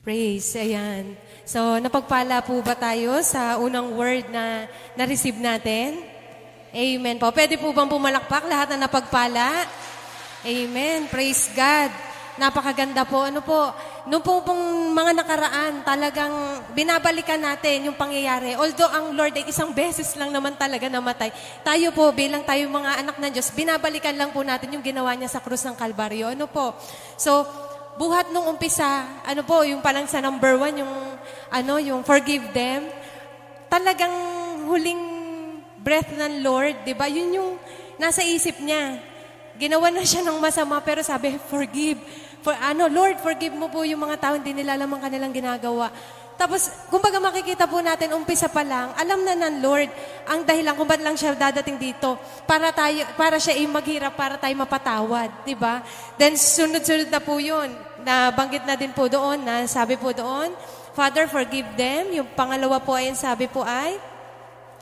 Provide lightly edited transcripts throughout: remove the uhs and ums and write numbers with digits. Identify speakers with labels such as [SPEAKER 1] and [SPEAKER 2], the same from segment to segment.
[SPEAKER 1] Praise, ayan. So, napagpala po ba tayo sa unang word na na-receive natin? Amen po. Pwede po bang pumalakpak lahat na napagpala? Amen. Praise God. Napakaganda po. Ano po, noong pong mga nakaraan, talagang binabalikan natin yung pangyayari. Although ang Lord ay isang beses lang naman talaga namatay, tayo po bilang tayo mga anak ng Diyos, binabalikan lang po natin yung ginawa niya sa krus ng Kalbaryo. Ano po? So, buhat nung umpisa, ano po, yung palang sa number 1, yung forgive them, talagang huling breath ng Lord, di ba? Yun yung nasa isip niya. Ginawa na siya ng masama, pero sabi, forgive. Lord, forgive mo po yung mga tao, hindi nila alam ang kanilang ginagawa. Tapos, kumbaga makikita po natin, umpisa pa lang, alam na ng Lord ang dahilan kung ba't lang siya dadating dito para siya ay maghirap, para tayo mapatawad, di ba? Then, sunod-sunod na po yun. Nabanggit na din po doon, na sabi po doon, Father, forgive them. Yung pangalawa po ay, sabi po ay,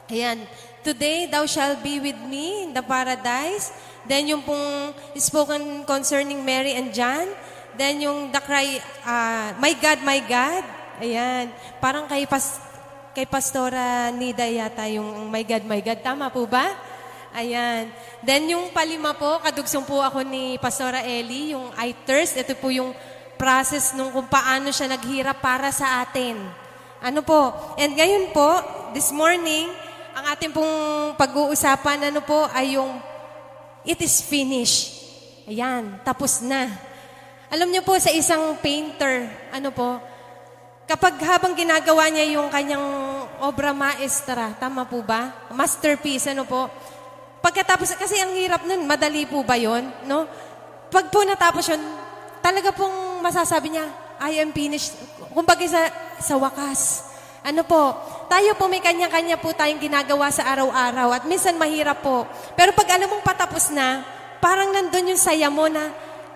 [SPEAKER 1] ayan, today thou shalt be with me in the paradise. Then yung pong spoken concerning Mary and John. Then yung the cry, my God, ayan. Parang kay Pastora Nida yata yung my God. Tama po ba? Ayan. Then yung palima po, kadugsong po ako ni Pastora Ellie, yung I thirst. Ito po yung process nung kung paano siya naghirap para sa atin. Ano po? And ngayon po, this morning, ang ating pong pag-uusapan, ano po, ay yung it is finished. Ayan, tapos na. Alam niyo po, sa isang painter, ano po, kapag habang ginagawa niya yung kanyang obra maestra, tama po ba? Masterpiece, ano po? Pagkatapos, kasi ang hirap nun, madali po ba yun? No? Pag po natapos yun, talaga pong masasabi niya, I am finished. Kumbaga sa wakas. Ano po, tayo po may kanya-kanya po tayong ginagawa sa araw-araw at minsan mahirap po. Pero pag alam mong patapos na, parang nandun yung saya mo na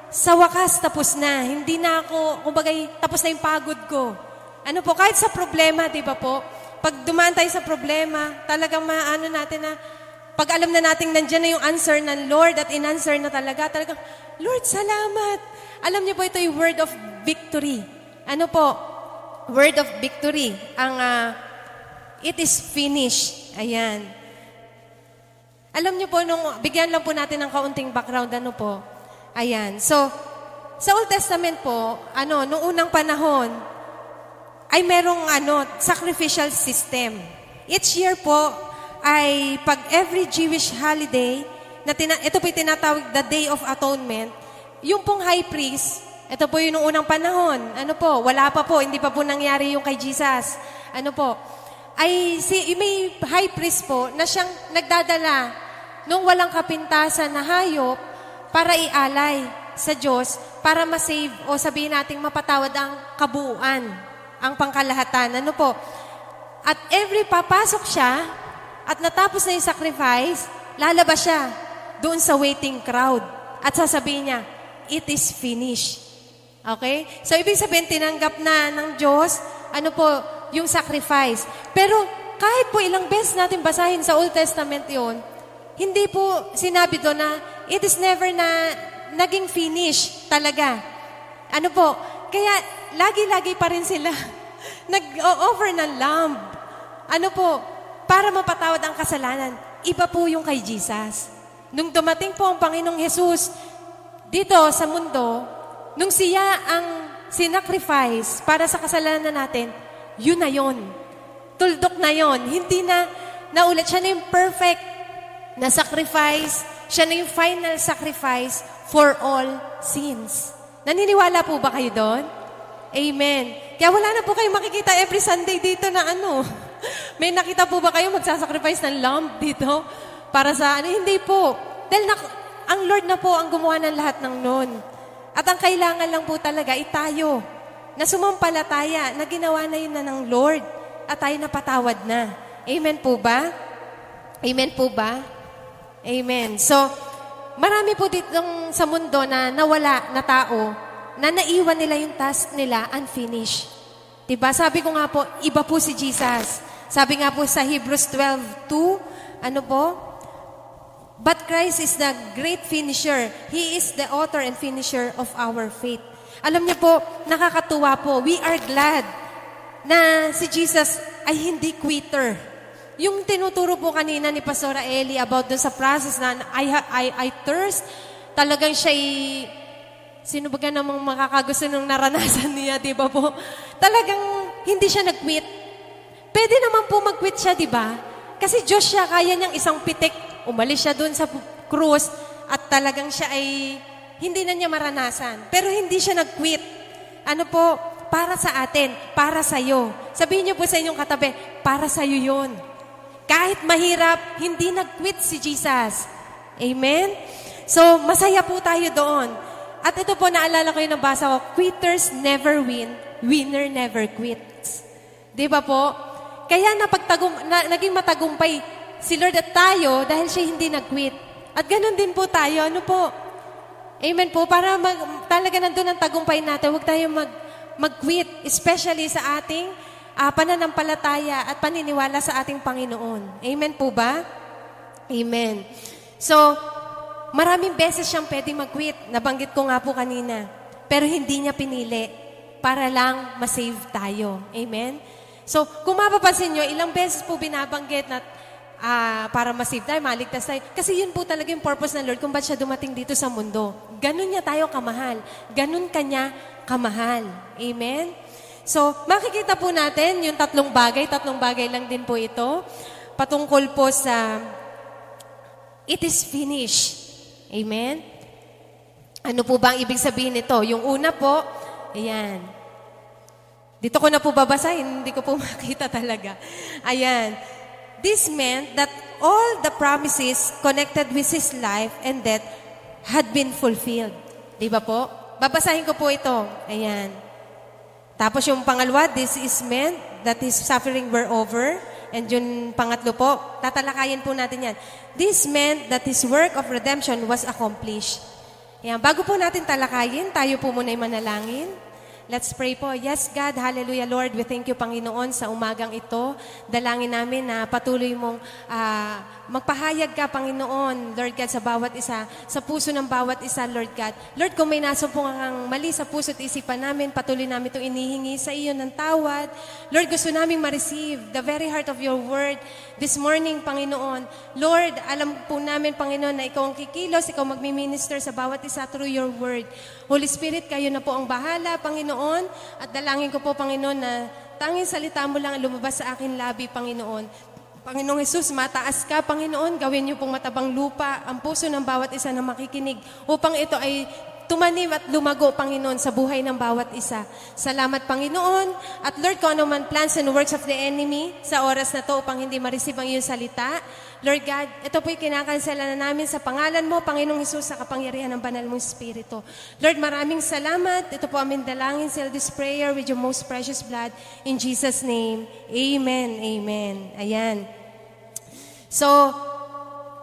[SPEAKER 1] sa wakas tapos na. Hindi na ako, kumbaga tapos na yung pagod ko. Ano po, kahit sa problema, di ba po? Pag dumaan tayo sa problema, talagang maano natin na, pag alam na natin nandiyan na yung answer ng Lord at in-answer na talagang, Lord, salamat. Alam niyo po, ito yung word of victory. Ano po? Word of victory. Ang it is finished. Ayan. Alam niyo po, bigyan lang po natin ng kaunting background, ano po. Ayan. So, sa Old Testament po, nung unang panahon, ay merong sacrificial system. Each year po, ay pag every Jewish holiday, ito po yung tinatawag the Day of Atonement, yung pong high priest, ito po yung unang panahon, wala pa po, hindi pa po nangyari yung kay Jesus. Ay may high priest po na siyang nagdadala nung walang kapintasan na hayop para ialay sa Diyos para masave o sabihin nating mapatawad ang kabuuan, ang pangkalahatan. At every papasok siya at natapos na yung sacrifice, lalabas siya doon sa waiting crowd at sasabihin niya, it is finished. Okay? So, ibig sabihin, tinanggap na ng Diyos, yung sacrifice. Pero, kahit po ilang beses natin basahin sa Old Testament yon, hindi po sinabi doon na, it is never na naging finish talaga. Kaya, lagi-lagi pa rin sila nag-offer ng lamb. Para mapatawad ang kasalanan. Iba po yung kay Jesus. Nung dumating po ang Panginoong Jesus dito sa mundo, nung siya ang sinacrifice para sa kasalanan natin, yun na yun. Tuldok na yun. Hindi na naulit. Siya na yung perfect na sacrifice. Siya na yung final sacrifice for all sins. Naniniwala po ba kayo doon? Amen. Kaya wala na po kayong makikita every Sunday dito na May nakita po ba kayo magsasacrifice ng lamb dito? Para sa Hindi po. Dahil ang Lord na po ang gumawa ng lahat ng noon. At ang kailangan lang po talaga ay tayo na sumampalataya na ginawa na yun na ng Lord at tayo napatawad na. Amen po ba? Amen po ba? Amen. So, marami po dito sa mundo na nawala na tao na naiwan nila yung task nila unfinished. Diba? Sabi ko nga po, iba po si Jesus. Sabi nga po sa Hebrews 12:2, But Christ is the great finisher. He is the author and finisher of our faith. Alam niyo po, nakakatuwa po. We are glad na si Jesus ay hindi quitter. Yung tinuturo po kanina ni Pastora Ellie about dun sa process na I thirst, talagang siya'y, sino ba namang makakagusto nung naranasan niya, di ba po? Talagang hindi siya nag-quit. Pwede naman po mag-quit siya, di ba? Kasi Diyos siya, kaya niyang isang pitik, umalis siya dun sa krus, at talagang siya ay hindi na niya maranasan. Pero hindi siya nag-quit. Ano po? Para sa atin, para sa'yo. Sabihin niyo po sa inyong katabi, para sa'yo yun. Kahit mahirap, hindi nag-quit si Jesus. Amen? So, masaya po tayo doon. At ito po, naalala ko yung nabasa ko, quitters never win, winner never quits. Di ba po? Kaya naging matagumpay si Lord at tayo dahil siya hindi nag-quit. At ganun din po tayo. Ano po? Amen po. Para talaga nandun ang tagumpay natin, huwag tayo mag-quit, especially sa ating pananampalataya at paniniwala sa ating Panginoon. Amen po ba? Amen. So, maraming beses siyang pwede mag-quit. Nabanggit ko nga po kanina. Pero hindi niya pinili para lang masave tayo. Amen? So, kung mapapansin nyo, ilang beses po binabanggit na para masave tayo, maligtas tayo. Kasi yun po talaga yung purpose ng Lord kung ba't siya dumating dito sa mundo. Ganun niya tayo kamahal. Ganun kanya kamahal. Amen? So, makikita po natin yung tatlong bagay lang din po ito. Patungkol po sa it is finished. Amen? Ano po ba ang ibig sabihin nito? Yung una po, ayan. Dito ko na po babasahin, hindi ko po makita talaga. Ayan. This meant that all the promises connected with his life and death had been fulfilled. Di ba po? Babasahin ko po ito. Ayan. Tapos yung pangalawa, this is meant that his suffering were over. And yung pangatlo po, tatalakayin po natin yan. This meant that his work of redemption was accomplished. Ayan. Bago po natin talakayin, tayo po muna ay manalangin. Let's pray po. Yes, God, hallelujah, Lord. We thank you, Panginoon, sa umagang ito. Dalangin namin na patuloy mong magpahayag ka, Panginoon, Lord God, sa bawat isa, sa puso ng bawat isa, Lord God. Lord, kung may nasumpong ang mali sa puso at isipan namin, patuloy namin itong inihingi sa iyo ng tawad. Lord, gusto namin ma-receive the very heart of your word this morning, Panginoon. Lord, alam po namin, Panginoon, na ikaw ang kikilos, ikaw magmi-minister sa bawat isa through your word. Holy Spirit, kayo na po ang bahala, Panginoon, at dalangin ko po, Panginoon, na tanging salita mo lang lumabas sa akin labi, Panginoon. Panginoong Jesus, mataas ka, Panginoon, gawin niyo pong matabang lupa ang puso ng bawat isa na makikinig upang ito ay tumanim at lumago, Panginoon, sa buhay ng bawat isa. Salamat, Panginoon. At Lord, kung ano man plans and works of the enemy sa oras na to upang hindi ma-receive ang iyong salita, Lord God, ito po'y kinakansela na namin sa pangalan mo, Panginoong Jesus, sa kapangyarihan ng banal mong Espiritu. Lord, maraming salamat. Ito po aming dalangin, seal this prayer with your most precious blood. In Jesus' name, amen, amen. Ayan. So,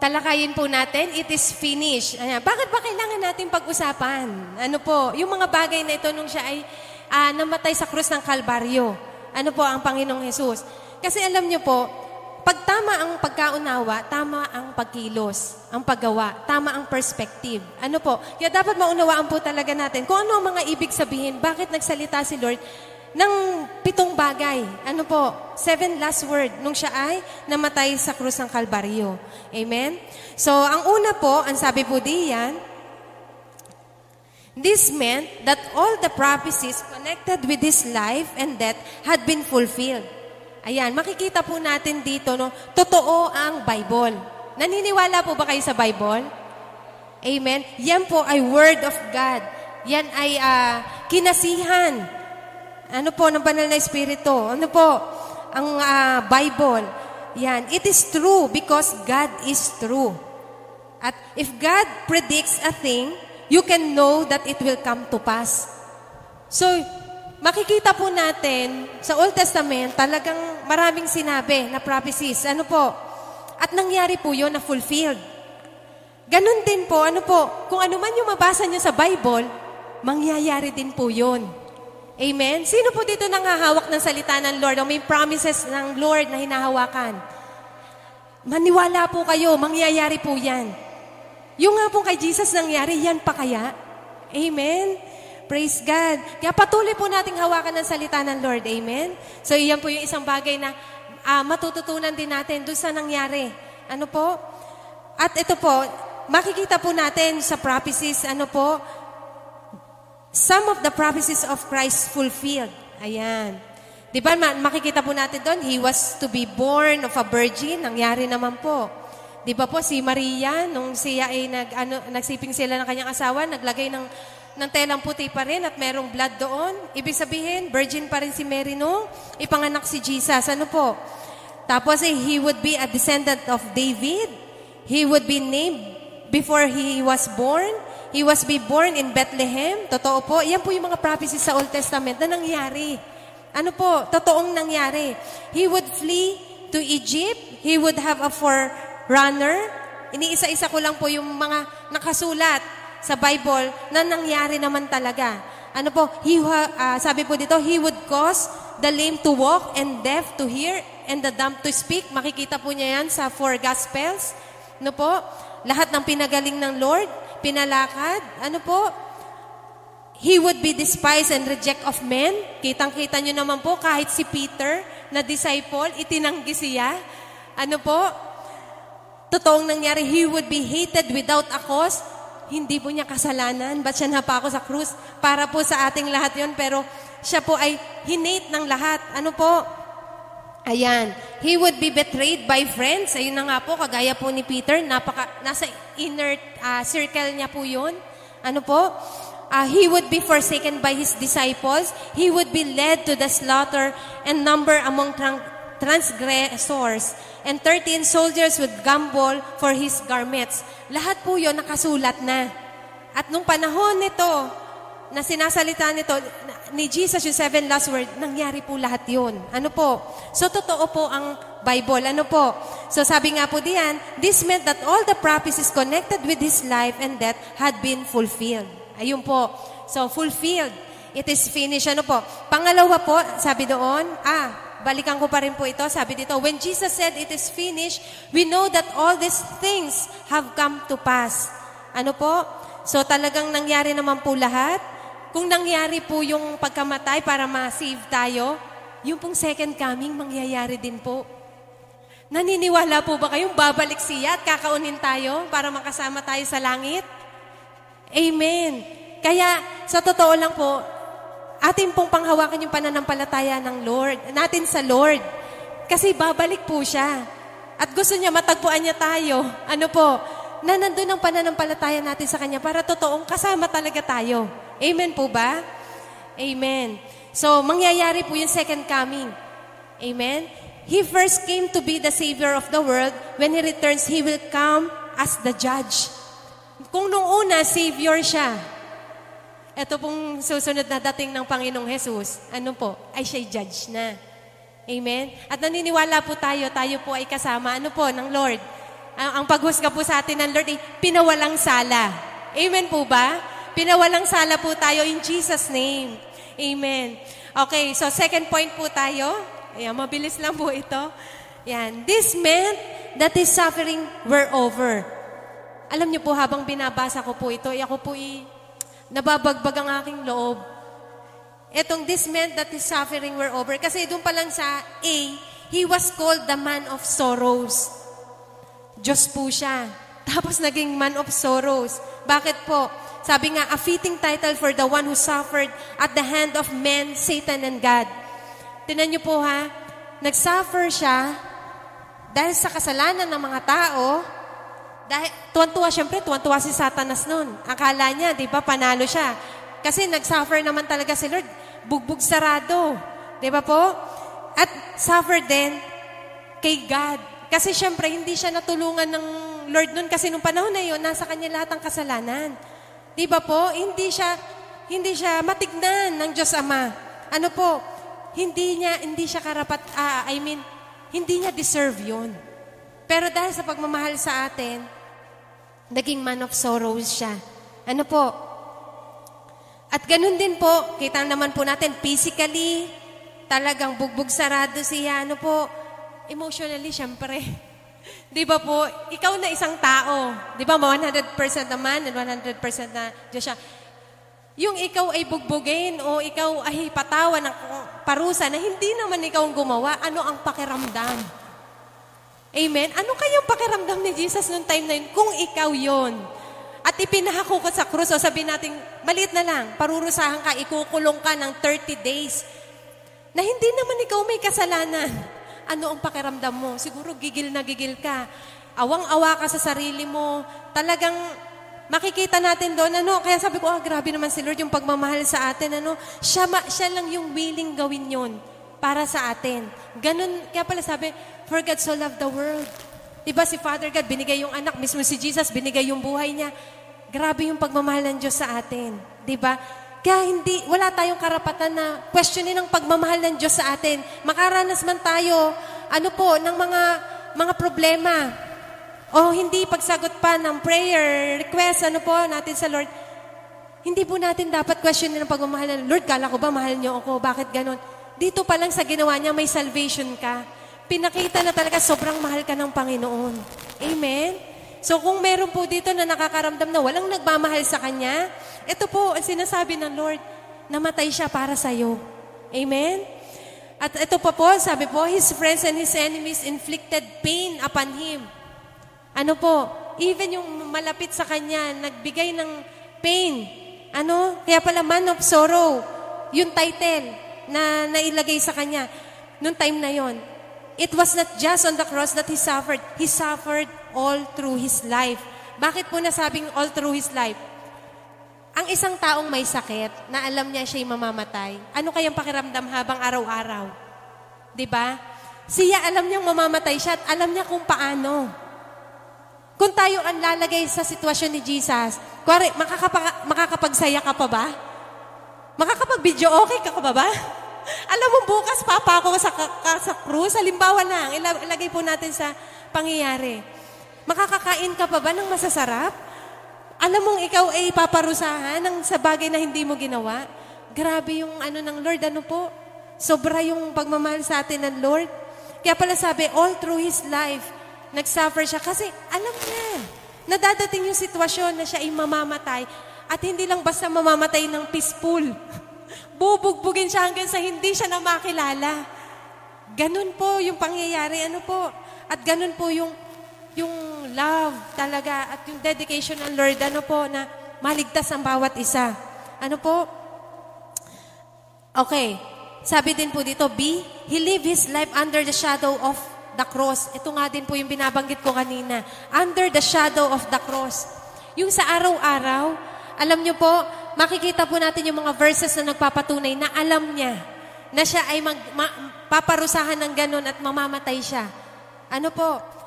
[SPEAKER 1] talakayin po natin, it is finished. Ayan. Bakit ba kailangan natin pag-usapan? Ano po, yung mga bagay na ito nung siya ay namatay sa krus ng Kalbaryo. Ano po ang Panginoong Jesus? Kasi alam niyo po, pag tama ang pagkaunawa, tama ang pagkilos, ang paggawa, tama ang perspective. Ano po? Kaya dapat maunawaan po talaga natin kung ano ang mga ibig sabihin, bakit nagsalita si Lord ng 7 bagay. Ano po? 7 last word nung siya ay namatay sa krus ng Kalbaryo. Amen? So, ang una po, ang sabi po diyan, this meant that all the prophecies connected with his life and death had been fulfilled. Ayan, makikita po natin dito, no, totoo ang Bible. Naniniwala po ba kayo sa Bible? Amen? Yan po ay Word of God. Yan ay kinasihan. Ano po, ng banal na Espiritu? Ano po, ang Bible? Yan, it is true because God is true. At if God predicts a thing, you can know that it will come to pass. So, makikita po natin sa Old Testament, talagang maraming sinabi na prophecies. Ano po? At nangyari po yun na fulfilled. Ganon din po, ano po, kung ano man yung mabasa nyo sa Bible, mangyayari din po yun. Amen? Sino po dito nanghahawak ng salita ng Lord o may promises ng Lord na hinahawakan? Maniwala po kayo, mangyayari po yan. Yung nga po kay Jesus nangyari, yan pa kaya? Amen? Praise God. Kaya patuloy po nating hawakan ng salita ng Lord. Amen? So, iyan po yung isang bagay na matututunan din natin doon sa nangyari. Ano po? At ito po, makikita po natin sa prophecies, ano po, some of the prophecies of Christ fulfilled. Ayan. Di ba, makikita po natin doon, He was to be born of a virgin. Nangyari naman po. Di ba po, si Maria, nung siya ay nagsiping sila ng kanyang asawa, naglagay ng telang puti pa rin at merong blood doon. Ibig sabihin, virgin pa rin si Mary nung ipanganak si Jesus. Ano po? Tapos, He would be a descendant of David. He would be named before He was born. He was be born in Bethlehem. Totoo po. Yan po yung mga prophecies sa Old Testament na nangyari. Ano po? Totoong nangyari. He would flee to Egypt. He would have a forerunner. Iniisa-isa ko lang po yung mga nakasulat sa Bible na nangyari naman talaga. Ano po? Sabi po dito, He would cause the lame to walk and deaf to hear and the dumb to speak. Makikita po niya yan sa 4 Gospels. Ano po? Lahat ng pinagaling ng Lord, pinalakad. Ano po? He would be despised and reject of men. Kitang-kita nyo naman po, kahit si Peter na disciple, itinanggi siya. Ano po? Totoong nangyari, He would be hated without a cause. Hindi po niya kasalanan. Ba't siya napako sa krus? Para po sa ating lahat yon, pero siya po ay hinate ng lahat. Ano po? Ayan. He would be betrayed by friends. Ayun na nga po, kagaya po ni Peter, nasa inner circle niya po yun. Ano po? He would be forsaken by His disciples. He would be led to the slaughter and number among transgressors. And 13 soldiers would gamble for His garments. Lahat po yun nakasulat na. At nung panahon nito, na sinasalita nito, ni Jesus yung 7 last word, nangyari po lahat yun. Ano po? So, totoo po ang Bible. Ano po? So, sabi nga po diyan, this meant that all the prophecies connected with His life and death had been fulfilled. Ayun po. So, fulfilled. It is finished. Ano po? Pangalawa po, sabi doon, balikan ko pa rin po ito. Sabi dito, when Jesus said it is finished, we know that all these things have come to pass. Ano po? So, talagang nangyari naman po lahat. Kung nangyari po yung pagkamatay para ma-save tayo, yung pong second coming, mangyayari din po. Naniniwala po ba kayong babalik siya at kakaunin tayo para makasama tayo sa langit? Amen. Kaya, sa totoo lang po, atin pong panghawakan yung pananampalataya ng Lord, natin sa Lord. Kasi babalik po siya. At gusto niya, matagpuan niya tayo. Ano po? Na nandun ang pananampalataya natin sa Kanya para totoong kasama talaga tayo. Amen po ba? Amen. So, mangyayari po yung second coming. Amen? He first came to be the Savior of the world. When He returns, He will come as the judge. Kung nung una, Savior siya, ito pong susunod na dating ng Panginoong Jesus, ano po, ay siya'y judge na. Amen? At naniniwala po tayo po ay kasama, ano po, ng Lord. Ang paghusga po sa atin ng Lord ay pinawalang sala. Amen po ba? Pinawalang sala po tayo in Jesus' name. Amen. Okay, so second point po tayo. Ayan, mabilis lang po ito. Yan. This meant that His suffering were over. Alam niyo po, habang binabasa ko po ito, ako po nababagbag ang aking loob. Etong this meant that His suffering were over. Kasi doon pa lang sa A, He was called the man of sorrows. Diyos po siya. Tapos naging man of sorrows. Bakit po? Sabi nga, a fitting title for the one who suffered at the hand of men, Satan, and God. Tingnan niyo po ha, nagsuffer siya dahil sa kasalanan ng mga tao. Dahil, tuwan-tuwa si Satanas noon. Akala niya, di ba, panalo siya. Kasi nagsuffer naman talaga si Lord. Bugbog sarado. Di ba po? At suffer din kay God. Kasi syempre, hindi siya natulungan ng Lord noon. Kasi nung panahon na yun, nasa kanya lahat ng kasalanan. Di ba po? Hindi siya matignan ng Diyos Ama. Ano po? Hindi siya karapat, hindi niya deserve yun. Pero dahil sa pagmamahal sa atin, naging man of sorrows siya. Ano po? At ganun din po, kita naman po natin, physically, talagang bugbog sarado siya. Ano po? Emotionally, syempre. Di ba po? Ikaw na isang tao. Di ba? 100% na man and 100% na Diyos siya. Yung ikaw ay bugbugin o ikaw ay patawan ng parusa na hindi naman ikaw ang gumawa, ano ang pakiramdam? Amen? Ano kayang pakiramdam ni Jesus noong time na yun kung ikaw yon? At ipinahako ka sa krus o sabihin natin, maliit na lang, parurusahan ka, ikukulong ka ng 30 days na hindi naman ikaw may kasalanan. Ano ang pakiramdam mo? Siguro gigil na gigil ka. Awang-awa ka sa sarili mo. Talagang makikita natin doon, kaya sabi ko, grabe naman si Lord yung pagmamahal sa atin, siya lang yung willing gawin yon para sa atin. Ganun, kaya pala sabi, for God so loved the world. Diba si Father God, binigay yung anak, mismo si Jesus, binigay yung buhay niya. Grabe yung pagmamahal ng Diyos sa atin. Diba? Kaya wala tayong karapatan na questionin ang pagmamahal ng Diyos sa atin. Makaranas man tayo, ng mga problema. O hindi pagsagot pa ng prayer, request, natin sa Lord. Hindi po natin dapat questionin ang pagmamahal ng Lord. Kala ko ba mahal niyo ako? Bakit ganon? Dito pa lang sa ginawa niya, may salvation ka. Pinakita na talaga sobrang mahal ka ng Panginoon. Amen? So kung meron po dito na nakakaramdam na walang nagmamahal sa Kanya, ito po ang sinasabi ng Lord, namatay siya para sa'yo. Amen? At ito pa po, sabi po, His friends and His enemies inflicted pain upon Him. Even yung malapit sa Kanya, nagbigay ng pain. Kaya pala man of sorrow, yung title na nailagay sa Kanya, nung time na yon. It was not just on the cross that He suffered. He suffered all through His life. Bakit po nasabing all through His life? Ang isang taong may sakit, na alam niya siya'y mamamatay, ano kayang pakiramdam habang araw-araw? Diba? Siya alam niyang mamamatay siya at alam niya kung paano. Kung tayo ang lalagay sa sitwasyon ni Jesus, makakapagsaya ka pa ba? Makakapag-video okay ka pa ba? Alam mo, bukas papako sa krus, halimbawa lang, ilagay po natin sa pangyayari. Makakakain ka pa ba ng masasarap? Alam mong ikaw ay paparusahan sa bagay na hindi mo ginawa? Grabe yung ng Lord, sobra yung pagmamahal sa atin ng Lord. Kaya pala sabi, all through His life, nagsuffer siya kasi alam niya na dadating yung sitwasyon na siya ay mamamatay at hindi lang basta mamamatay ng peaceful. Bubugbugin siya hanggang sa hindi siya na makilala. Ganun po yung pangyayari. At ganun po yung love talaga at yung dedication ng Lord, na maligtas ang bawat isa. Okay. Sabi din po dito, B, He lived His life under the shadow of the cross. Ito nga din po yung binabanggit ko kanina. Under the shadow of the cross. Yung sa araw-araw, alam nyo po, makikita po natin yung mga verses na nagpapatunay na alam niya na siya ay paparusahan ng ganun at mamamatay siya.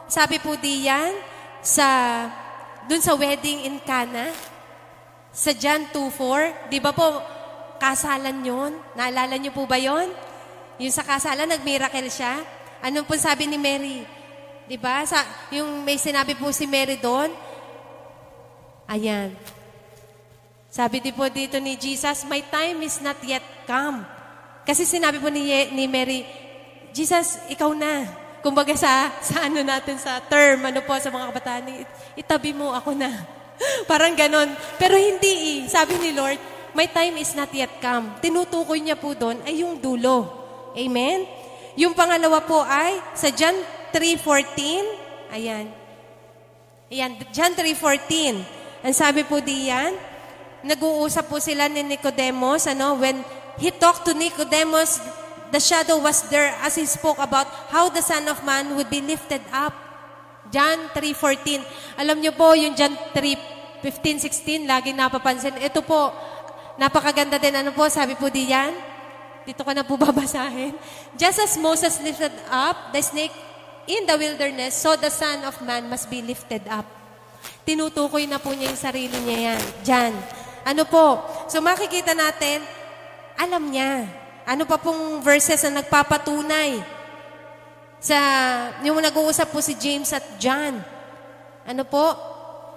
[SPEAKER 1] Sabi po diyan, dun sa wedding in Cana, sa John 2:4, di ba po, kasalan yun? Naalala nyo po ba yun? Yung sa kasalan, nag-miracle siya. Anong po sabi ni Mary? Di ba? Yung may sinabi po si Mary doon, ayan. Sabi din po dito ni Jesus, my time is not yet come. Kasi sinabi po ni Mary, Jesus, ikaw na. Kumbaga sa natin, sa term, sa mga kabataan, itabi mo ako na. Parang ganon. Pero hindi Sabi ni Lord, my time is not yet come. Tinutukoy niya po doon ay yung dulo. Amen? Yung pangalawa po ay sa John 3:14. Ayan. John 3:14. Ang sabi po diyan, nag-uusap po sila ni Nicodemus, when he talked to Nicodemus, the shadow was there as he spoke about how the Son of Man would be lifted up. John 3:14. Alam niyo po, yung John 3:15-16, laging napapansin. Ito po, napakaganda din. Sabi po diyan, dito ka na po babasahin. Just as Moses lifted up the snake in the wilderness, so the Son of Man must be lifted up. Tinutukoy na po niya yung sarili niya yan. Diyan. So makikita natin, alam niya. Ano pa pong verses na nagpapatunay? Yung nag-uusap po si James at John.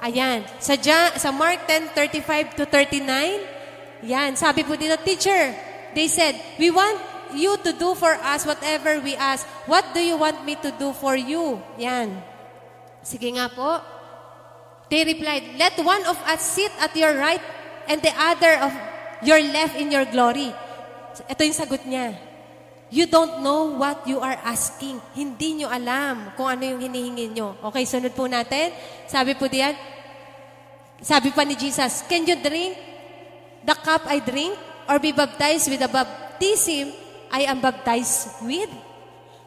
[SPEAKER 1] Ayan. Sa Mark 10:35-39, yan. Sabi po dito, Teacher, they said, we want you to do for us whatever we ask. What do you want me to do for you? Yan. Sige nga po. They replied, let one of us sit at your right and the other you're left in your glory. Ito yung sagot niya. You don't know what you are asking. Hindi nyo alam kung ano yung hinihingi nyo. Okay, sunod po natin. Sabi po diyan, sabi pa ni Jesus, can you drink the cup I drink or be baptized with the baptism I am baptized with?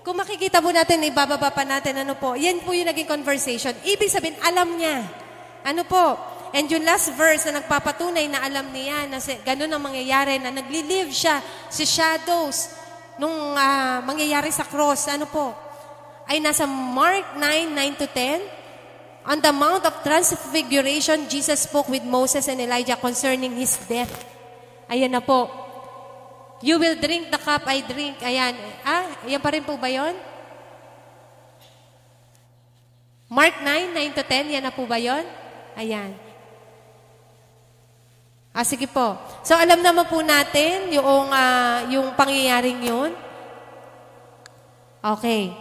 [SPEAKER 1] Kung makikita po natin, ibababa pa natin, ano po, yan po yung naging conversation. Ibig sabihin, alam niya. Ano po? And yung last verse na nagpapatunay na alam niya na ganun ang mangyayari, na nagli-live siya sa shadows nung mangyayari sa cross. Ano po? Ay nasa Mark 9:9-10. On the Mount of Transfiguration, Jesus spoke with Moses and Elijah concerning his death. Ayan na po. You will drink the cup I drink. Ayan. Ayan pa rin po ba yun? Mark 9:9-10. Yan na po ba yun? Ayan. Sige po. So, alam naman po natin yung pangyayaring yun. Okay.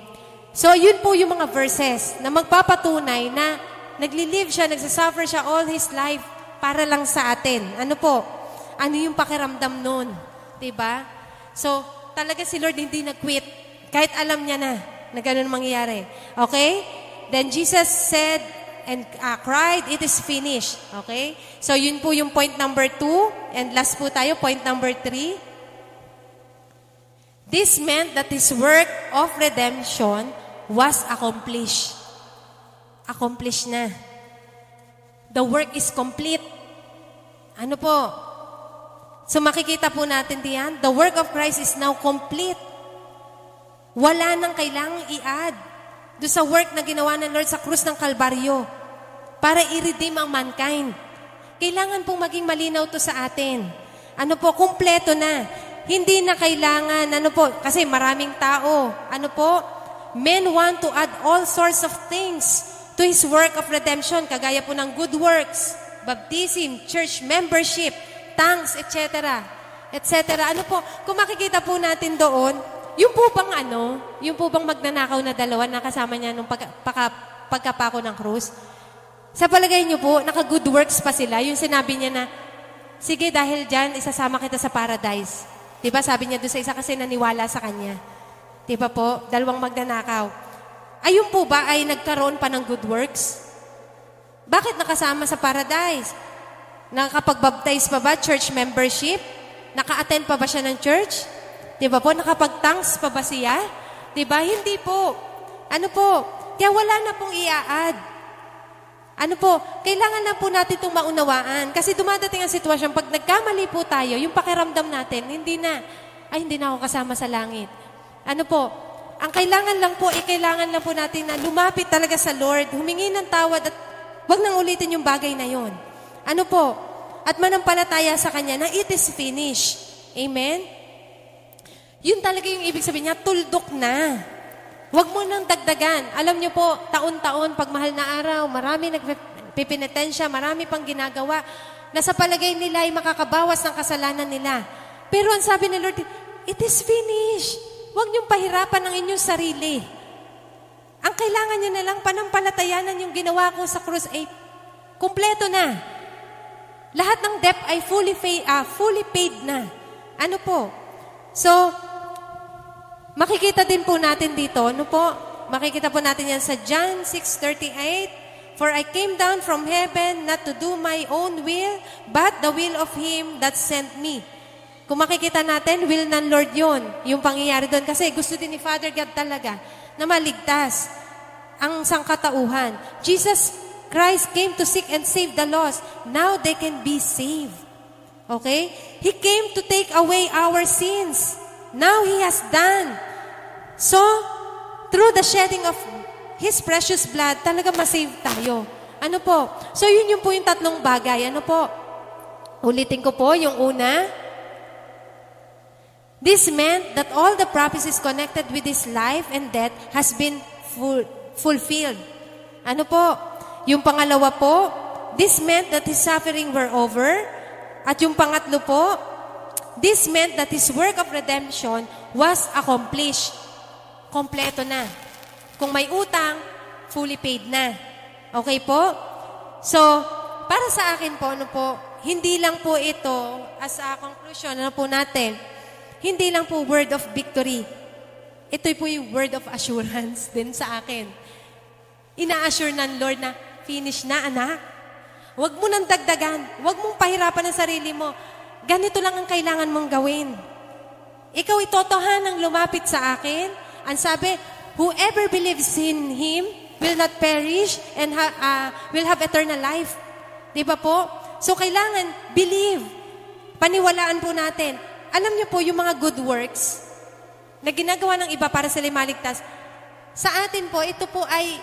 [SPEAKER 1] So, yun po yung mga verses na magpapatunay na nagli-live siya, nagsasuffer siya all his life para lang sa atin. Ano po? Ano yung pakiramdam nun? Diba? So, talaga si Lord hindi nag-quit. Kahit alam niya na ganun mangyayari. Okay? Then Jesus said and cried, it is finished. Okay? So, yun po yung point number 2. And last po tayo, point number 3. This meant that His work of redemption was accomplished. Accomplished na. The work is complete. Ano po? So, makikita po natin diyan, the work of Christ is now complete. Wala nang kailangang i-add doon sa work na ginawa ng Lord sa krus ng Kalbaryo para i-redeem ang mankind. Kailangan pong maging malinaw to sa atin. Ano po, kumpleto na. Hindi na kailangan, ano po, kasi maraming tao. Ano po, men want to add all sorts of things to His work of redemption, kagaya po ng good works, baptism, church membership, tongues, etc. etc. Ano po, kung makikita po natin doon, yung po bang magnanakaw na dalawa na kasama niya nung pagkapako ng krus? Sa palagay niyo po, naka-good works pa sila. Yung sinabi niya na, sige, dahil dyan, isasama kita sa paradise. Diba? Sabi niya doon sa isa kasi naniwala sa kanya. Diba po? Dalawang magnanakaw. Ayun po ba ay nagkaroon pa ng good works? Bakit nakasama sa paradise? Nakakapag-baptize pa ba? Church membership? Naka-attend pa ba siya ng church? Diba po? Nakapag-tongues pa ba siya? Diba? Hindi po. Ano po? Kaya wala na pong i-add. Ano po? Kailangan na po natin itong maunawaan. Kasi dumadating ang sitwasyon, pag nagkamali po tayo, yung pakiramdam natin, hindi na ako kasama sa langit. Ano po? Ang kailangan lang po, kailangan lang po natin na lumapit talaga sa Lord, humingi ng tawad at wag nang ulitin yung bagay na yon. Ano po? At manampalataya sa Kanya na it is finished. Amen? Yun talaga yung ibig sabihin niya, tuldok na. Huwag mo nang dagdagan. Alam niyo po, taon-taon, pag mahal na araw, marami nagpipinitensya, marami pang ginagawa na sa palagay nila ay makakabawas ng kasalanan nila. Pero ang sabi ni Lord, it is finished. Huwag niyong pahirapan ang inyong sarili. Ang kailangan niyo na lang panampalatayanan yung ginawa ko sa krus ay kumpleto na. Lahat ng debt ay fully paid na. Ano po? So, makikita din po natin dito, ano po? Makikita po natin yan sa John 6:38. For I came down from heaven not to do my own will, but the will of Him that sent me. Kung makikita natin, will ng Lord yun, yung pangyayari doon. Kasi gusto din ni Father God talaga na maligtas ang sangkatauhan. Jesus Christ came to seek and save the lost. Now they can be saved. Okay? He came to take away our sins. Now He has done. So, through the shedding of His precious blood, talaga masave tayo. Ano po? So, yun po yung tatlong bagay. Ano po? Ulitin ko po yung una. This meant that all the prophecies connected with His life and death has been fulfilled. Ano po? Yung pangalawa po, this meant that His suffering were over. At yung pangatlo po, this meant that His work of redemption was accomplished. Kompleto na. Kung may utang, fully paid na. Okay po? So, para sa akin po, ano po, hindi lang po ito, as a conclusion, ano po natin, hindi lang po word of victory. Ito po yung word of assurance din sa akin. Ina-assure ng Lord na, finish na, anak. Huwag mo nang dagdagan. Huwag mong pahirapan ang sarili mo. Ganito lang ang kailangan mong gawin. Ikaw itotohanang lumapit sa akin. Ang sabi, whoever believes in Him will not perish and will have eternal life. Di ba po? So kailangan, believe. Paniwalaan po natin. Alam niyo po, yung mga good works na ginagawa ng iba para sila maligtas, sa atin po, ito po ay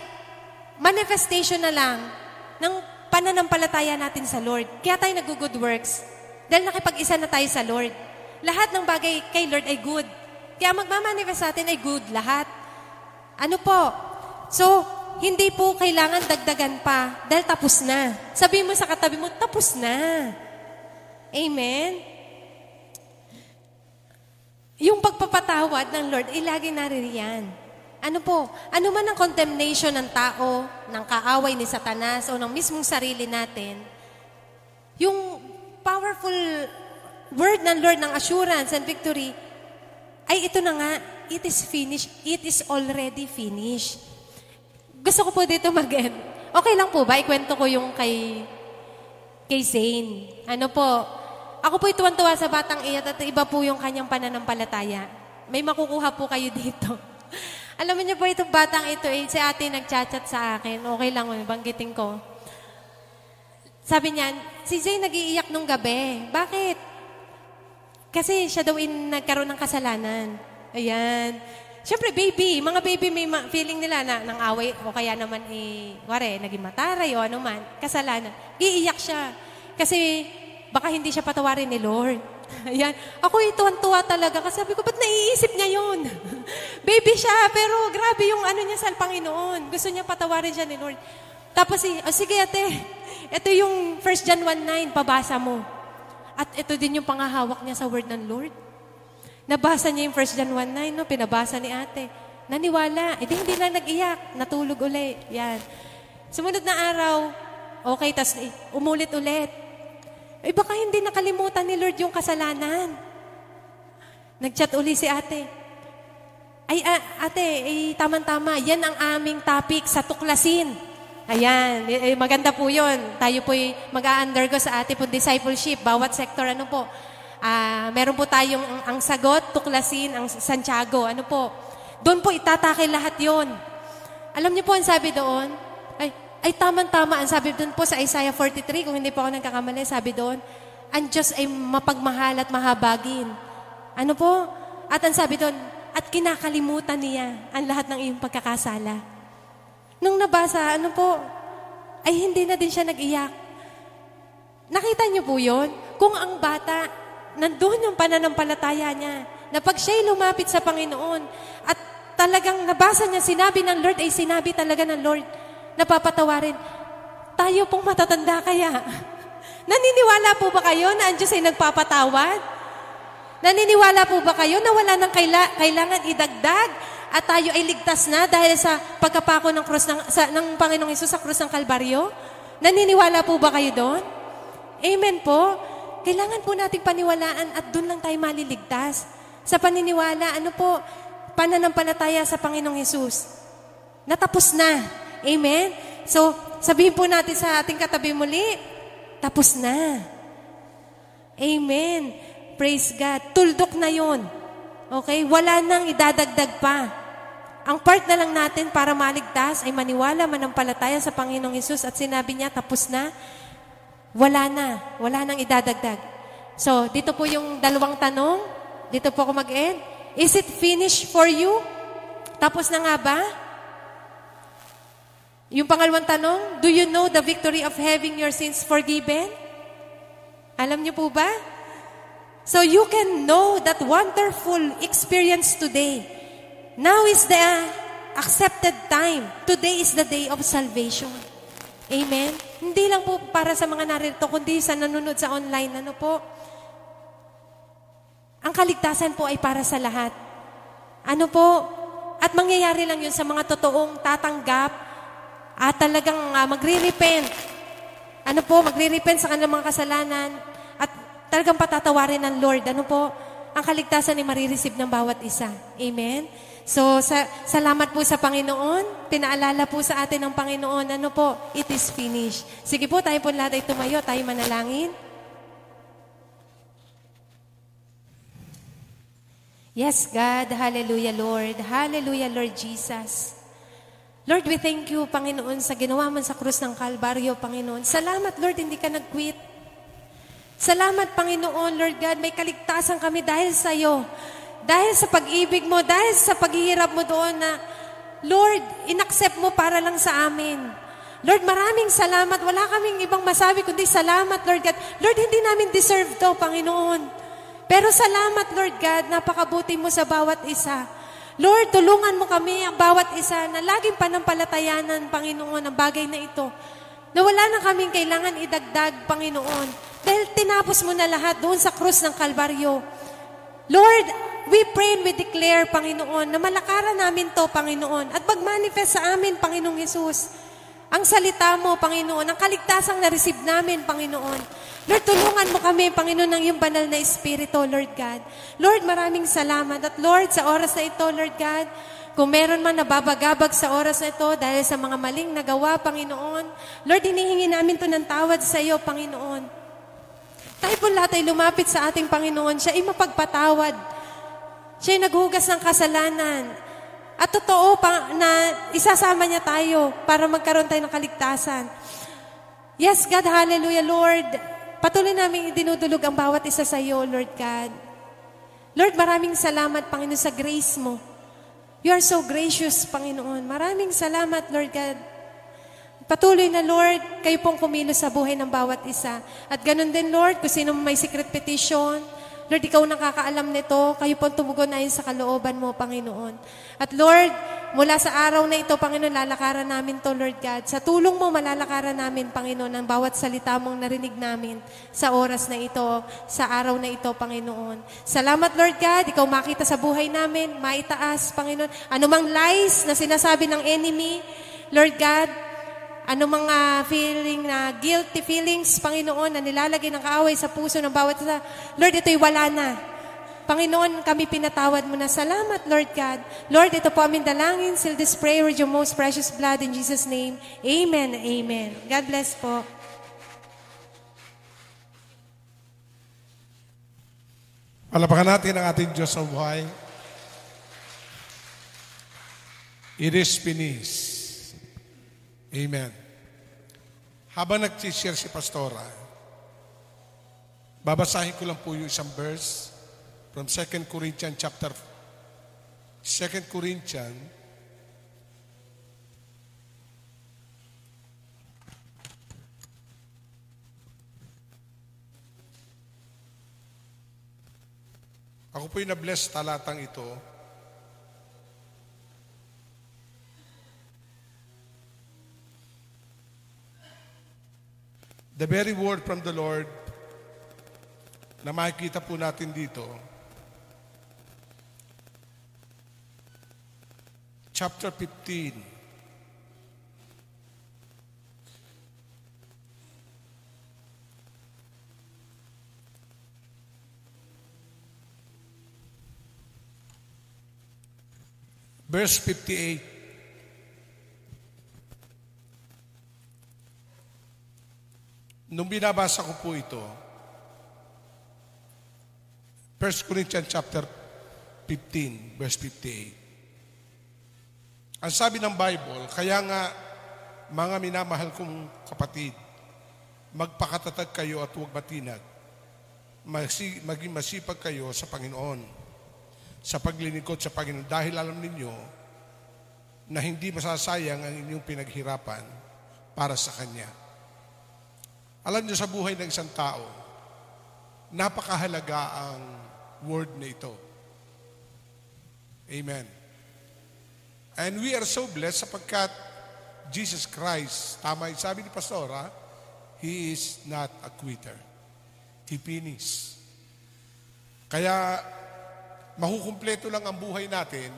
[SPEAKER 1] manifestation na lang ng pananampalataya natin sa Lord. Kaya tayo nag-good works. Dahil nakipag-isa na tayo sa Lord. Lahat ng bagay kay Lord ay good. Kaya magmamanifest sa atin ay good lahat. Ano po? So, hindi po kailangan dagdagan pa dahil tapos na. Sabihin mo sa katabi mo, tapos na. Amen? Yung pagpapatawad ng Lord, lagi naririyan. Ano po? Ano man ang condemnation ng tao, ng kaaway ni Satanas, o ng mismong sarili natin, yung powerful word ng Lord ng assurance and victory, ay ito na nga, it is finished. It is already finished. Gusto ko po dito mag-end. Okay lang po ba? Ikwento ko yung kay Zane. Ano po? Ako po tuwan-tuwa sa batang iyan at iba po yung kanyang pananampalataya. May makukuha po kayo dito. Alam niyo po itong batang ito, si ate nagchat-chat sa akin. Okay lang, banggitin ko. Sabi niya, si Zane nag-iiyak nung gabi. Bakit? Kasi siya daw nagkaroon ng kasalanan. Ayan. Siyempre, baby. Mga baby may feeling nila na ng away o kaya naman naging mataray o ano man. Kasalanan. Iiyak siya. Kasi baka hindi siya patawarin ni Lord. Ayan. Ako tuwan-tuwa talaga kasi sabi ko, ba't naiisip niya yun? Baby siya, pero grabe yung ano niya sa Panginoon. Gusto niya patawarin siya ni Lord. Tapos sige ate, ito yung 1 John 1:9, pabasa mo. At ito din yung pangahawak niya sa word ng Lord. Nabasa niya yung 1 John 1:9, no? Pinabasa ni ate. Naniwala. Hindi na nag-iyak. Natulog ulit. Yan. Sumunod na araw, okay, tas umulit ulit. Baka hindi nakalimutan ni Lord yung kasalanan. Nag-chat uli si ate. Ate, tama-tama. Yan ang aming topic sa tuklasin. Ayan, maganda po yun. Tayo po'y mag-a-undergo sa ate po discipleship. Bawat sektor, ano po. Meron po tayong ang sagot, tuklasin, ang Santiago. Ano po. Doon po itatake lahat yon. Alam niyo po ang sabi doon? Ay tama-tama. Ang sabi doon po sa Isaiah 43, kung hindi po ako nagkakamali, sabi doon, ang Diyos ay mapagmahal at mahabagin. Ano po? At ang sabi doon, at kinakalimutan niya ang lahat ng iyong pagkakasala. Nung nabasa, ano po, ay hindi na din siya nag-iyak. Nakita niyo po yun? Kung ang bata, nandun yung pananampalataya niya, na pag siya'y lumapit sa Panginoon, at talagang nabasa niya, sinabi ng Lord, ay sinabi talaga ng Lord, napapatawarin. Tayo pong matatanda kaya. Naniniwala po ba kayo na ang Diyos ay nagpapatawad? Naniniwala po ba kayo na wala nang kailangan idagdag at tayo ay ligtas na dahil sa pagkapako ng krus ng Panginoong Hesus sa krus ng Kalbaryo? Naniniwala po ba kayo doon? Amen po. Kailangan po nating paniwalaan at doon lang tayo maliligtas. Sa paniniwala, ano po, pananampalataya sa Panginoong Hesus. Natapos na. Amen? So, sabihin po natin sa ating katabi muli, tapos na. Amen. Praise God. Tuldok na yon. Okay? Wala nang idadagdag pa. Ang part na lang natin para maligtas ay maniwala, manampalataya sa Panginoong Hesus at sinabi niya, tapos na. Wala na. Wala nang idadagdag. So, dito po yung dalawang tanong. Dito po ako mag-end. Is it finished for you? Tapos na nga ba? Yung pangalawang tanong, do you know the victory of having your sins forgiven? Alam niyo po ba? So you can know that wonderful experience today. Now is the accepted time. Today is the day of salvation. Amen? Hindi lang po para sa mga narito, kundi sa nanonood sa online. Ano po? Ang kaligtasan po ay para sa lahat. Ano po? At mangyayari lang yun sa mga totoong tatanggap at talagang magre-repent magre-repent sa kanilang mga kasalanan at talagang patatawarin ng Lord. Ang kaligtasan ay marireceive ng bawat isa. Amen? So, salamat po sa Panginoon. Pinaalala po sa atin ng Panginoon, it is finished. Sige po, tayo po lahat ay tumayo, tayo manalangin. Yes, God. Hallelujah, Lord. Hallelujah, Lord Jesus. Lord, we thank you, Panginoon, sa ginawa mo sa krus ng Kalbaryo, Panginoon. Salamat, Lord, hindi ka nag-quit. Salamat, Panginoon, Lord God, may kaligtasan kami dahil sa iyo. Dahil sa pag-ibig mo, dahil sa paghihirap mo doon na, Lord, inaccept mo para lang sa amin. Lord, maraming salamat. Wala kaming ibang masabi kundi salamat, Lord God. Lord, hindi namin deserve to, Panginoon. Pero salamat, Lord God, napakabuti mo sa bawat isa. Lord, tulungan mo kami ang bawat isa na laging panampalatayanan, Panginoon, ang bagay na ito. Na wala na kaming kailangan idagdag, Panginoon. Dahil tinapos mo na lahat doon sa krus ng Kalbaryo. Lord, we pray and we declare, Panginoon, na malakaran namin to, Panginoon. At mag-manifest sa amin, Panginoong Yesus, ang salita mo, Panginoon, ang kaligtasang na-receive namin, Panginoon. Lord, tulungan mo kami, Panginoon, ng iyong banal na Espiritu, Lord God. Lord, maraming salamat. At Lord, sa oras na ito, Lord God, kung meron man nababagabag sa oras na ito dahil sa mga maling nagawa, Panginoon, Lord, hinihingi namin to ng tawad sa iyo, Panginoon. Tayo po lahat ay lumapit sa ating Panginoon. Siya ay mapagpatawad. Siya ay naghugas ng kasalanan. At totoo pa na isasama niya tayo para magkaroon tayo ng kaligtasan. Yes, God, hallelujah, Lord. Patuloy namin idinudulog ang bawat isa sa iyo, Lord God. Lord, maraming salamat, Panginoon, sa grace mo. You are so gracious, Panginoon. Maraming salamat, Lord God. Patuloy na, Lord, kayo pong kumilos sa buhay ng bawat isa. At ganun din, Lord, kung sino may secret petition, Lord, ikaw nakakaalam nito, kayo pong tumugon ayon sa kalooban mo, Panginoon. At Lord, mula sa araw na ito, Panginoon, lalakaran namin to, Lord God. Sa tulong mo, malalakaran namin, Panginoon, ang bawat salita mong narinig namin sa oras na ito, sa araw na ito, Panginoon. Salamat, Lord God, ikaw makita sa buhay namin, maitaas, Panginoon. Anumang lies na sinasabi ng enemy, Lord God, ano mga feeling na guilty feelings, Panginoon, na nilalagay ng kaaway sa puso ng bawat isa. Lord, ito'y wala na. Panginoon, kami pinatawad mo na. Salamat, Lord God. Lord, ito po aming dalangin. Seal this prayer with your most precious blood in Jesus' name. Amen. Amen. God bless po.
[SPEAKER 2] Palapakan natin ang ating Diyos sa buhay. It is finished. Amen. Habang nag-share si Pastora, babasahin ko lang po yung isang verse from 2 Corinthians chapter 2 Corinthians ako po'y na-bless talatang ito. The very word from the Lord na makikita po natin dito, chapter 15. Verse 58. Nung binabasa ko po ito, 1 Corinthians chapter 15, verse 58. Ang sabi ng Bible, kaya nga, mga minamahal kong kapatid, magpakatatag kayo at huwag matinag. Maging masipag kayo sa Panginoon, sa paglilingkod sa Panginoon, dahil alam ninyo na hindi masasayang ang inyong pinaghirapan para sa Kanya. Alam niyo, sa buhay ng isang tao, napakahalaga ang word na ito. Amen. And we are so blessed sapagkat Jesus Christ, tama yung sabi ni Pastora, He is not a quitter. He finished. Kaya, makukumpleto lang ang buhay natin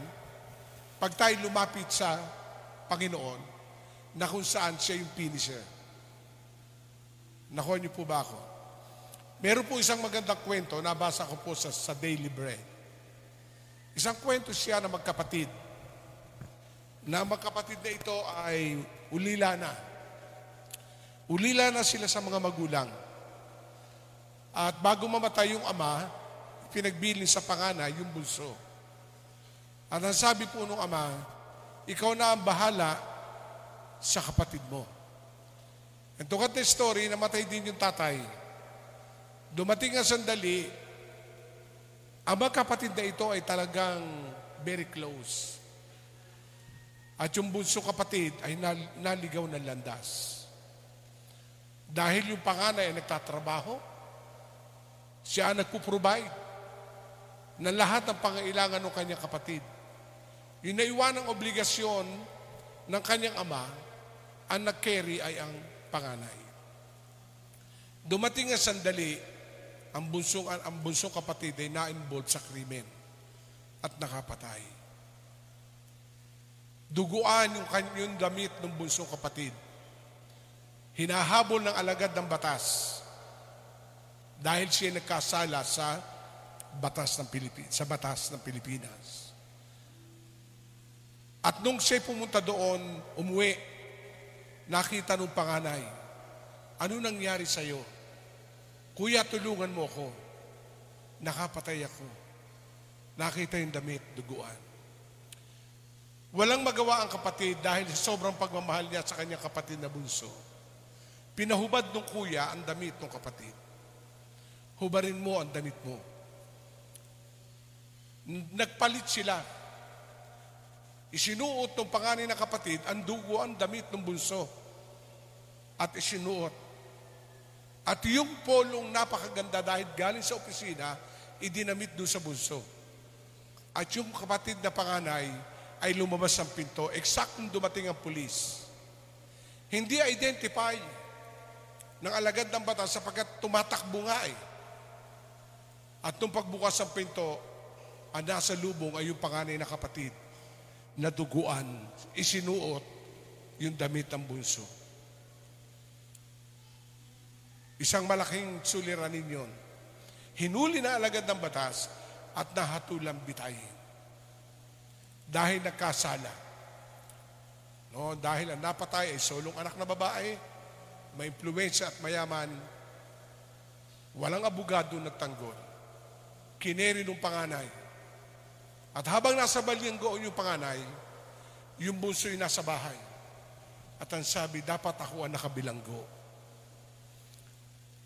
[SPEAKER 2] pag tayo lumapit sa Panginoon na kung saan siya yung finisher. Nakuha niyo po ba ako? Meron po isang magandang kwento, nabasa ko po sa Daily Bread. Isang kwento siya na magkapatid. Na magkapatid na ito ay ulila na. Ulila na sila sa mga magulang. At bago mamatay yung ama, pinagbilin sa panganay yung bunso. At ang sabi po nung ama, ikaw na ang bahala sa kapatid mo. And to cut the story, namatay din yung tatay. Dumating ang sandali, ang magkapatid na ito ay talagang very close. At yung bunso kapatid ay naligaw ng landas. Dahil yung panganay ay nagtatrabaho, siya ang nagpo-provide ng lahat ng pangailangan ng kanyang kapatid. Yung naiwan ng obligasyon ng kanyang ama, ang nag-carry ay ang panganay. Dumating ang sandali, ang bunsong kapatid ay na-involve sa krimen at nakapatay. Duguan yung damit ng bunsong kapatid. Hinahabol ng alagad ng batas dahil siya nagkasala sa batas ng Pilipinas. At nung siya pumunta doon, umuwi, nakita nung panganay, ano nangyari sa'yo? Kuya, tulungan mo ako. Nakapatay ako. Nakita yung damit, duguan. Walang magawa ang kapatid dahil sa sobrang pagmamahal niya sa kanyang kapatid na bunso. Pinahubad ng kuya ang damit ng kapatid. Hubarin mo ang damit mo. Nagpalit sila. Isinuot ng panganay na kapatid ang dugo ang damit ng bunso. At isinuot. At yung polong napakaganda dahil galing sa opisina, idinamit doon sa bunso. At yung kapatid na panganay ay lumabas ng pinto. Eksaktong dumating ang pulis. Hindi identify ng alagad ng batas sapagkat tumatakbo nga eh. At nung pagbukas ng pinto, ang nasa lubong ay yung panganay na kapatid na duguan, isinuot yung damit ng bunso. Isang malaking suliranin yon. Hinuli na alagad ng batas at nahatulang bitayin. Dahil nagkasala. No, dahil ang napatay ay solong anak na babae, may impluwensya at mayaman, walang abogado nagtanggol. Kineri ng panganay. At habang nasa balyanggoon yung panganay, yung bunso'y nasa bahay. At ang sabi, dapat ako ang nakabilanggo.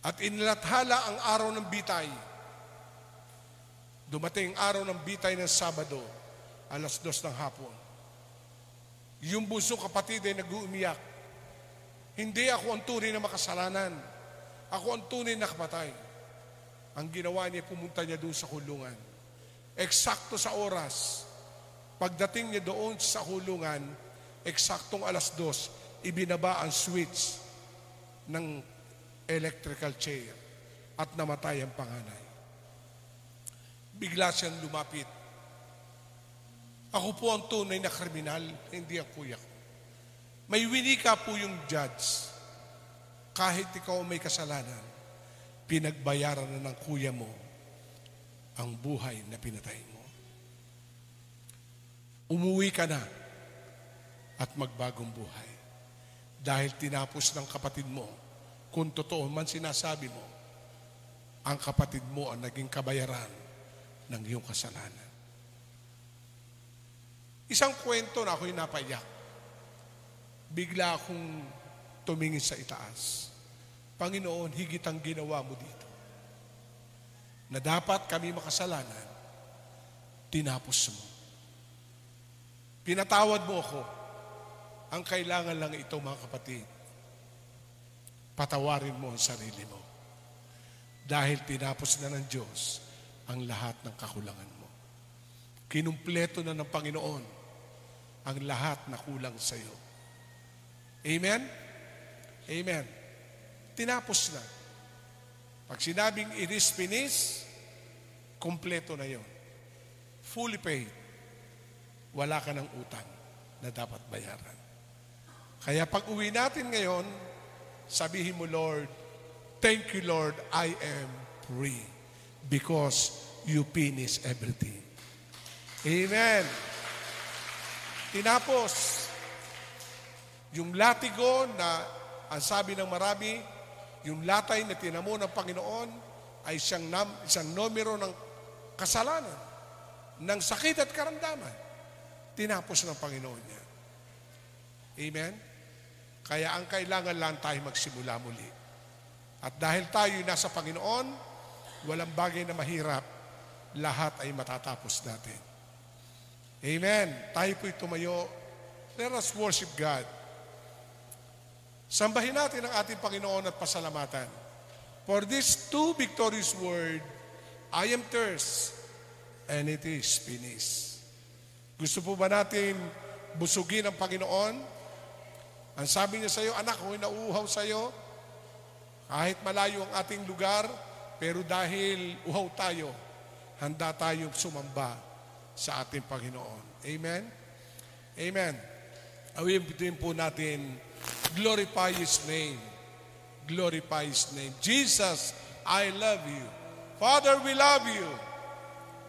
[SPEAKER 2] At inilathala ang araw ng bitay. Dumating ang araw ng bitay ng Sabado, 2:00 ng hapon. Yung bunsong kapatid ay nag-uumiyak. Hindi ako ang tunay na makasalanan. Ako ang tunay na kapatay. Ang ginawa niya, pumunta niya doon sa kulungan. Eksakto sa oras, pagdating niya doon sa kulungan, eksaktong 2:00, ibinaba ang switch ng electrical chair at namatay ang panganay. Bigla siyang lumapit. Ako po ang tunay na kriminal, hindi ang kuya ko. May winika po yung judge. Kahit ikaw may kasalanan, pinagbayaran na ng kuya mo ang buhay na pinatay mo. Umuwi ka na at magbagong buhay. Dahil tinapos ng kapatid mo, kung totoo man sinasabi mo, ang kapatid mo ang naging kabayaran ng iyong kasalanan. Isang kwento na ako'y napaiyak. Bigla akong tumingin sa itaas. Panginoon, higit ang ginawa mo dito. Na dapat kami makasalanan, tinapos mo. Pinatawad mo ako. Ang kailangan lang ito, mga kapatid, patawarin mo ang sarili mo. Dahil tinapos na ng Diyos ang lahat ng kakulangan mo. Kinumpleto na ng Panginoon ang lahat na kulang sa iyo. Amen? Amen. Tinapos na. Pag sinabing it is finished, kumpleto na yon. Fully paid. Wala ka ng utang na dapat bayaran. Kaya pag uwi natin ngayon, sabihin mo, Lord, Thank you, Lord, I am free because you finish everything. Amen. Tinapos, yung latigo na ang sabi ng marami, yung latay na tinamo ng Panginoon ay isang numero ng kasalanan, ng sakit at karamdaman. Tinapos ng Panginoon niya. Amen? Kaya ang kailangan lang tayo magsimula muli. At dahil tayo nasa Panginoon, walang bagay na mahirap, lahat ay matatapos natin. Amen. Tayo po'y tumayo. Let us worship God. Sambahin natin ang ating Panginoon at pasalamatan. For this 2 victorious word, I am thirst, and it is finished. Gusto po ba natin busugin ang Panginoon? Ang sabi niya sa iyo, anak, kung nauuhaw sa iyo, kahit malayo ang ating lugar, pero dahil uhaw tayo, handa tayong sumamba sa ating Panginoon. Amen? Amen. Awitin po natin, glorify His name. Glorify His name. Jesus, I love you. Father, we love you.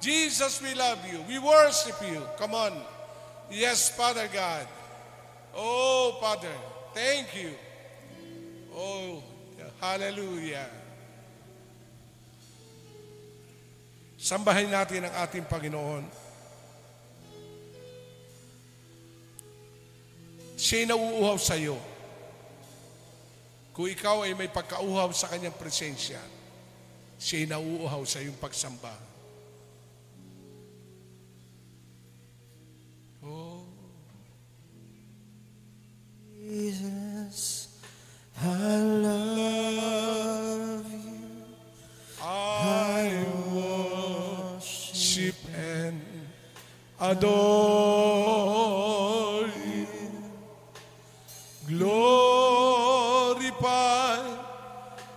[SPEAKER 2] Jesus, we love you. We worship you. Come on. Yes, Father God. Oh, Father, thank you. Oh, hallelujah. Sambahin natin ang ating Panginoon. Siya'y nauuhaw sa iyo. Kung ikaw ay may pagkauhaw sa kanyang presensya, siya'y nauuhaw sa iyong pagsamba. Oh.
[SPEAKER 3] Jesus, I love you.
[SPEAKER 2] I worship and adore you. Glorify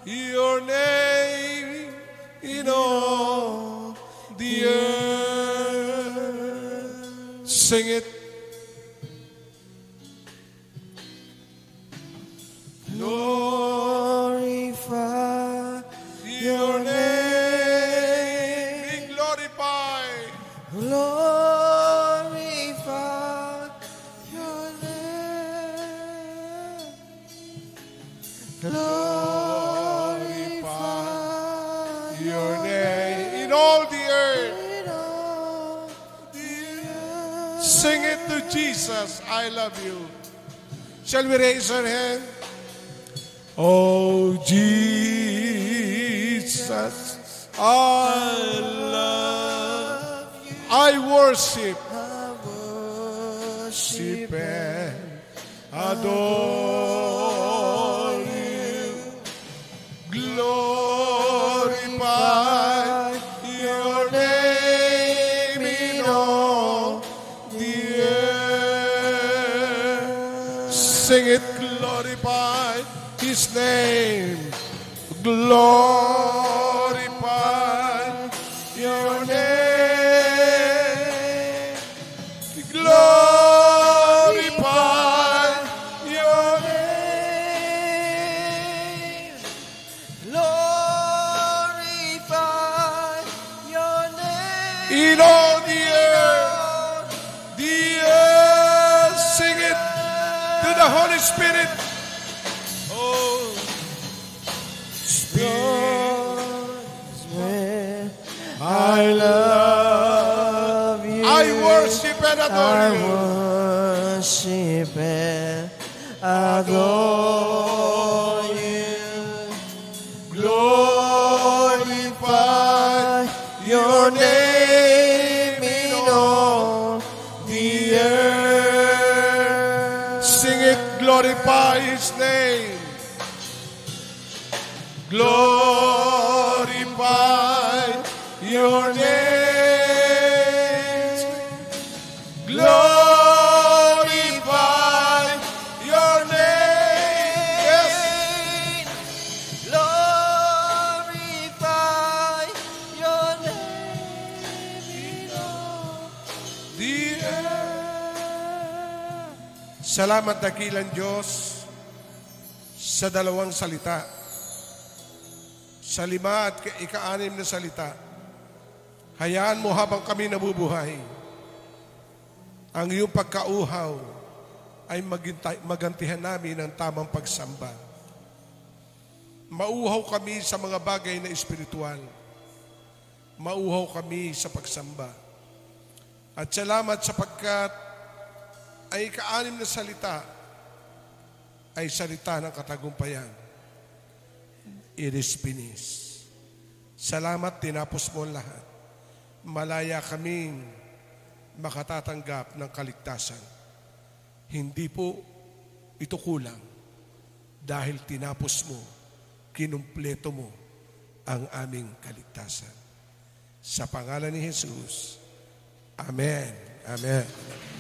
[SPEAKER 2] your name in all the earth. Sing it.
[SPEAKER 3] Glorify your
[SPEAKER 2] name. Be glorified.
[SPEAKER 3] Glorify your name. Glorify
[SPEAKER 2] Your name in all the earth.
[SPEAKER 3] in all the earth.
[SPEAKER 2] Sing it to Jesus. I love you. Shall we raise our hand? Oh, Jesus, I love you. I worship, worship and adore you. Glorify your name in all the earth. Sing it, glorify His name. Glorify your name. Glorify your
[SPEAKER 3] name. Glorify your name.
[SPEAKER 2] in all the earth. The earth. Sing it to the Holy Spirit. Oh,
[SPEAKER 3] Spirit, I love you.
[SPEAKER 2] I worship and adore
[SPEAKER 3] I
[SPEAKER 2] you.
[SPEAKER 3] worship and adore you.
[SPEAKER 2] Glorify your name in all the earth. Sing it, glorify His name. Glorify your name. Glorify your name. Yes.
[SPEAKER 3] Glorify your name in all
[SPEAKER 2] The earth. Salamat dakilang Diyos sa dalawang salita. sa 5 at ika-6 na salita. Hayaan mo habang kami nabubuhay, ang iyong pagkauhaw ay magantihan namin ng tamang pagsamba. Mauhaw kami sa mga bagay na espiritual. Mauhaw kami sa pagsamba. At salamat sapagkat ay ika-6 na salita ay salita ng katagumpayan. It is finished. Salamat, tinapos mo ang lahat. Malaya kaming makatatanggap ng kaligtasan. Hindi po ito kulang dahil tinapos mo, kinumpleto mo ang aming kaligtasan. Sa pangalan ni Jesus, Amen. Amen.